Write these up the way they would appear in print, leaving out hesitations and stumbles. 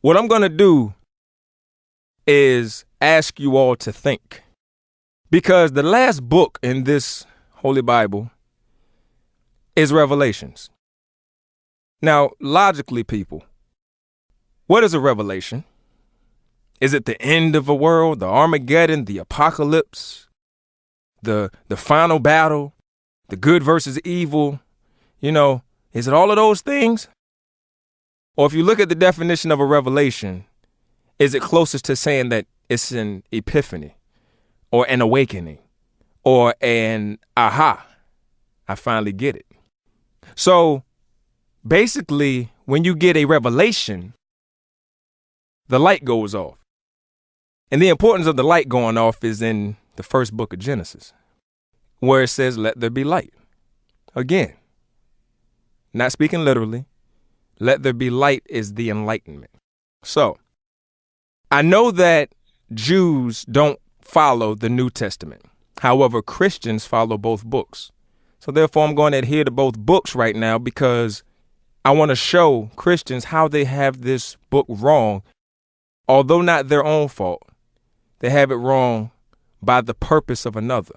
What I'm going to do is ask you all to think. Because the last book in this Holy Bible is Revelations. Now, logically, people, what is a revelation? Is it the end of a world, the Armageddon, the apocalypse, the final battle, the good versus evil? Is it all of those things? Or if you look at the definition of a revelation, is it closest to saying that it's an epiphany or an awakening or an aha? I finally get it. So basically, when you get a revelation, the light goes off. And the importance of the light going off is in the first book of Genesis, where it says, let there be light. Again, not speaking literally, let there be light is the enlightenment. So I know that Jews don't follow the New Testament. However, Christians follow both books. So therefore, I'm going to adhere to both books right now because I want to show Christians how they have this book wrong, although not their own fault. They have it wrong by the purpose of another.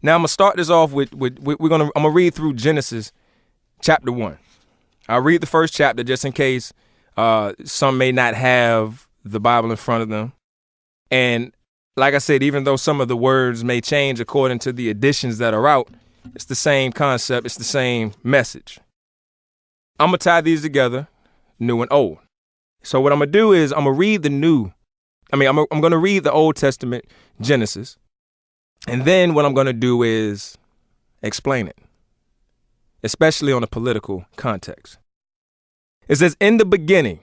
Now, I'm going to start this off I'm going to read through Genesis chapter 1. I'll read the first chapter just in case some may not have the Bible in front of them. And like I said, even though some of the words may change according to the editions that are out, it's the same concept. It's the same message. I'm going to tie these together, new and old. So what I'm going to do is I'm going to read I'm going to read the Old Testament, Genesis. And then what I'm going to do is explain it, especially on a political context. It says, in the beginning,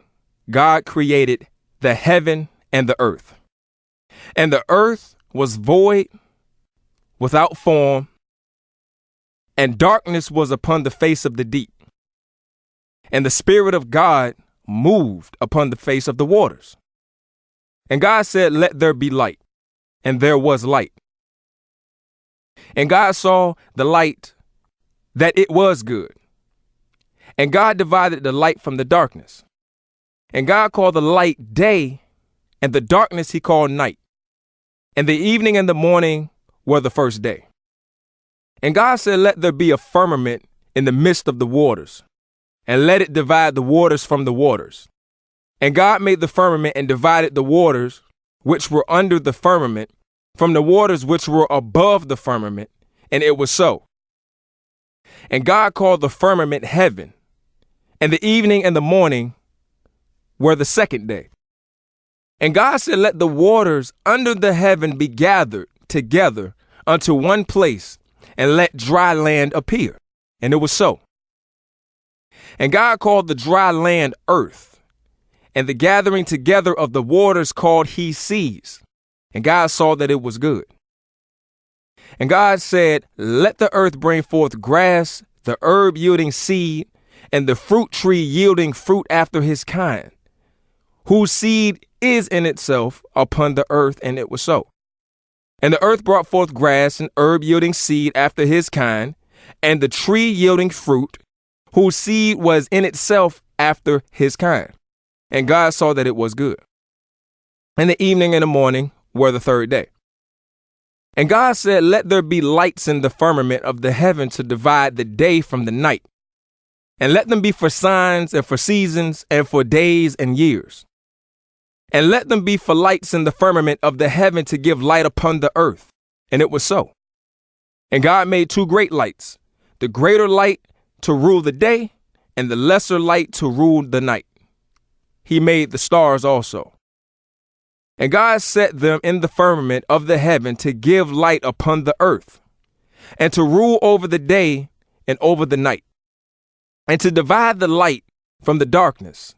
God created the heaven and the earth. And the earth was void, without form, and darkness was upon the face of the deep. And the Spirit of God moved upon the face of the waters. And God said, let there be light. And there was light. And God saw the light, that it was good. And God divided the light from the darkness. And God called the light day, and the darkness he called night. And the evening and the morning were the first day. And God said, let there be a firmament in the midst of the waters, and let it divide the waters from the waters. And God made the firmament and divided the waters which were under the firmament from the waters which were above the firmament, and it was so. And God called the firmament heaven, and the evening and the morning were the second day. And God said, let the waters under the heaven be gathered together unto one place, and let dry land appear. And it was so. And God called the dry land earth, and the gathering together of the waters called he seas. And God saw that it was good. And God said, let the earth bring forth grass, the herb yielding seed, and the fruit tree yielding fruit after his kind, whose seed is in itself upon the earth. And it was so. And the earth brought forth grass and herb yielding seed after his kind, and the tree yielding fruit, whose seed was in itself after his kind. And God saw that it was good. And the evening and the morning were the third day. And God said, let there be lights in the firmament of the heaven to divide the day from the night. And let them be for signs and for seasons and for days and years. And let them be for lights in the firmament of the heaven to give light upon the earth. And it was so. And God made two great lights, the greater light to rule the day, and the lesser light to rule the night. He made the stars also. And God set them in the firmament of the heaven to give light upon the earth, and to rule over the day and over the night, and to divide the light from the darkness.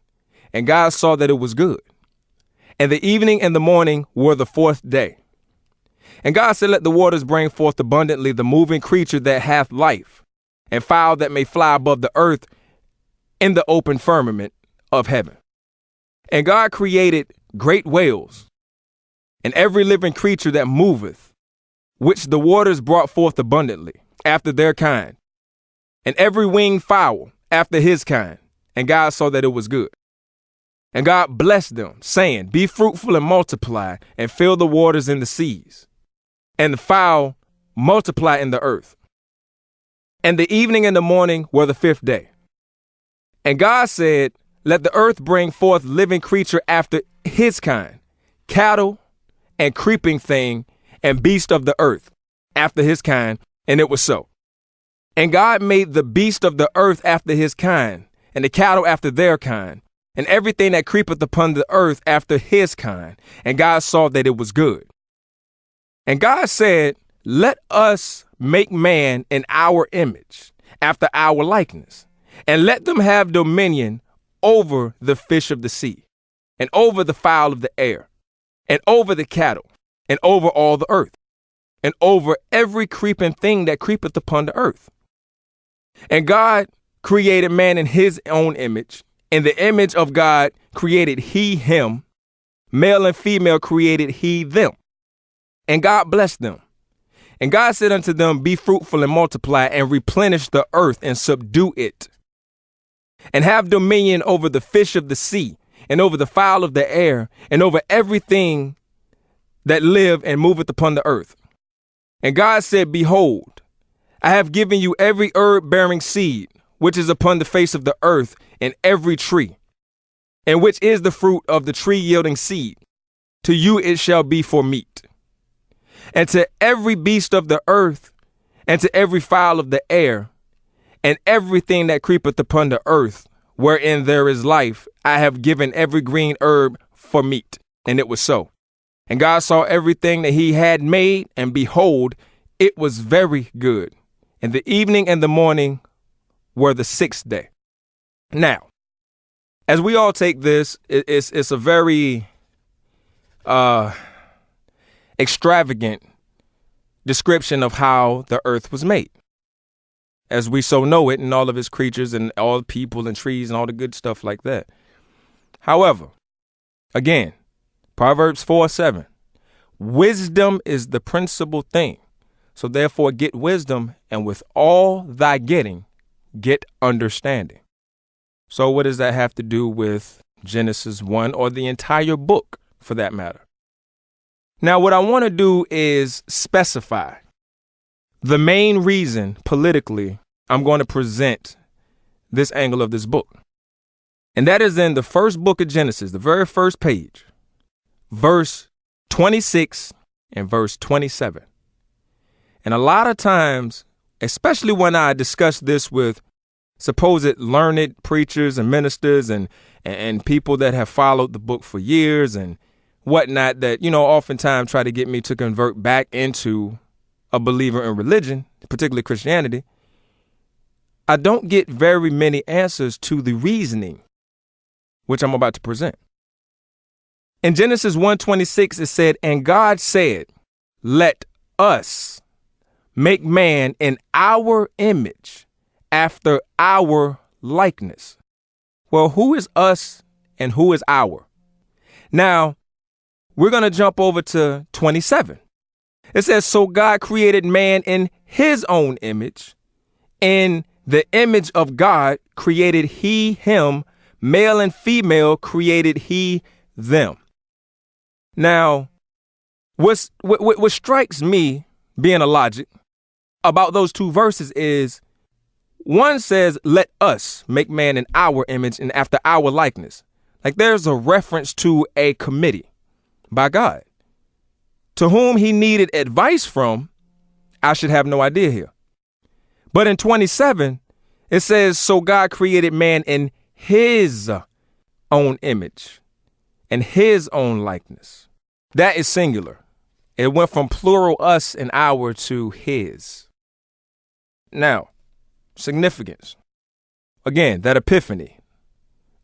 And God saw that it was good. And the evening and the morning were the fourth day. And God said, let the waters bring forth abundantly the moving creature that hath life, and fowl that may fly above the earth in the open firmament of heaven. And God created great whales, and every living creature that moveth, which the waters brought forth abundantly, after their kind, and every winged fowl after his kind. And God saw that it was good. And God blessed them, saying, be fruitful and multiply, and fill the waters and the seas, and the fowl multiply in the earth. And the evening and the morning were the fifth day. And God said, let the earth bring forth living creature after his kind, cattle and creeping thing and beast of the earth after his kind. And it was so. And God made the beast of the earth after his kind, and the cattle after their kind, and everything that creepeth upon the earth after his kind. And God saw that it was good. And God said, let us make man in our image, after our likeness, and let them have dominion over the fish of the sea, and over the fowl of the air, and over the cattle, and over all the earth, and over every creeping thing that creepeth upon the earth. And God created man in his own image. In the image of God created he him. Male and female created he them. And God blessed them. And God said unto them, be fruitful and multiply, and replenish the earth and subdue it, and have dominion over the fish of the sea, and over the fowl of the air, and over everything that live and moveth upon the earth. And God said, behold, I have given you every herb bearing seed, which is upon the face of the earth, and every tree, and which is the fruit of the tree yielding seed. To you it shall be for meat. And to every beast of the earth, and to every fowl of the air, and everything that creepeth upon the earth, wherein there is life, I have given every green herb for meat. And it was so. And God saw everything that he had made, and behold, it was very good. And the evening and the morning were the sixth day. Now, as we all take this, it's a very extravagant description of how the earth was made, as we so know it, and all of its creatures and all the people and trees and all the good stuff like that. However, again, Proverbs 4:7, wisdom is the principal thing. So therefore get wisdom, and with all thy getting, get understanding. So what does that have to do with Genesis 1, or the entire book for that matter? Now, what I want to do is specify the main reason politically I'm going to present this angle of this book. And that is in the first book of Genesis, the very first page, verse 26 and verse 27. And a lot of times, especially when I discuss this with supposed learned preachers and ministers and people that have followed the book for years and whatnot, that, oftentimes try to get me to convert back into a believer in religion, particularly Christianity, I don't get very many answers to the reasoning, which I'm about to present. In Genesis 1:26, it said, and God said, let us make man in our image, after our likeness. Well, who is us and who is our? Now, we're going to jump over to 27. It says, so God created man in his own image. In the image of God created he him, male and female created he them. Now, what strikes me, being a logic, about those two verses is, one says, let us make man in our image and after our likeness. Like there's a reference to a committee by God, to whom he needed advice from. I should have no idea here. But in 27, it says, so God created man in his own image and his own likeness. That is singular. It went from plural us and our to his. Now, significance. Again, that epiphany,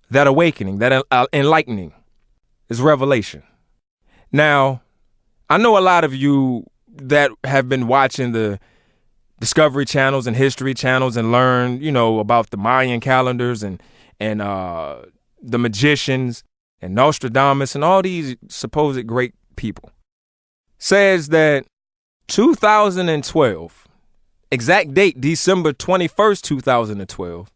that awakening, that enlightening is revelation. Now, I know a lot of you that have been watching the Discovery channels and history channels and learn, about the Mayan calendars and the magicians and Nostradamus and all these supposed great people. Says that 2012, exact date, December 21st, 2012,